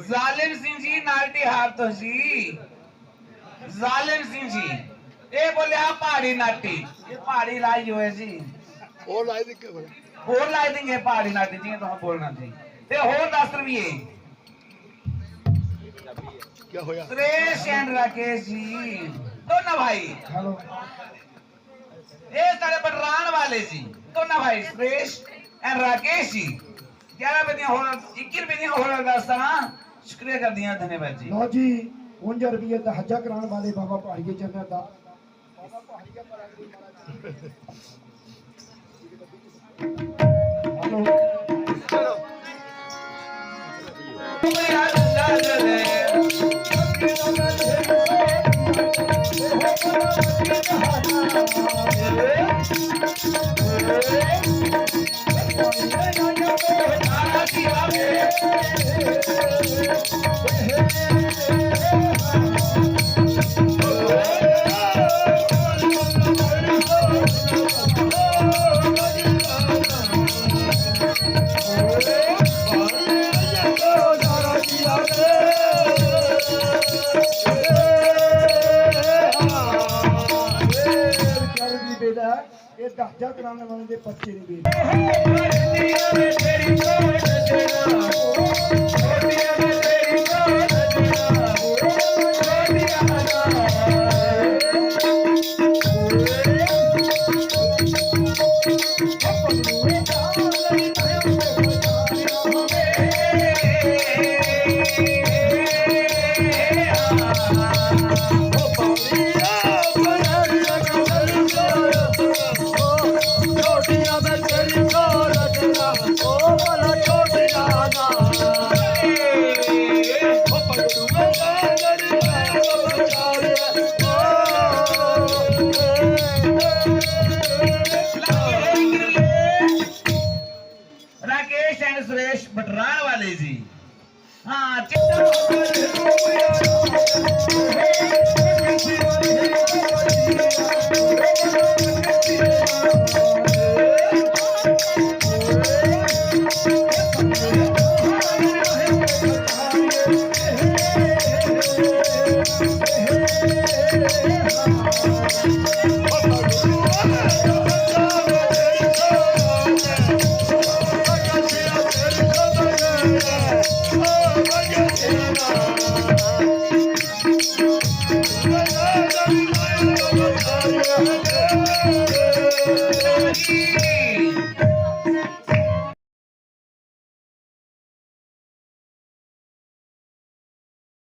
जालिम सिंह जी नालटी हार तो जी जालिम सिंह जी ये बोले आप पहाड़ी नाटी ये पहाड़ी लाई हुए जी और लाई दिखे और लाई देंगे पहाड़ी नाटी जी तो हम बोलना जी ते और 10 रुपये क्या होया सुरेश एंड राकेश जी दोनों भाई हेलो ये सारे बटरान वाले जी दोनों भाई सुरेश एंड राकेश जी 11 रुपये हो 21 रुपये हो रहा था शुक्रिया कर दिया धन्यवाद जी लो जी 52 रुपये का हजा कराने वाले बाबा पहाड़ी चलने का हेलो ये हजा कराने वाले दे 25 राकेश एंड सुरेश बटरान वाले जी हाँ रुपये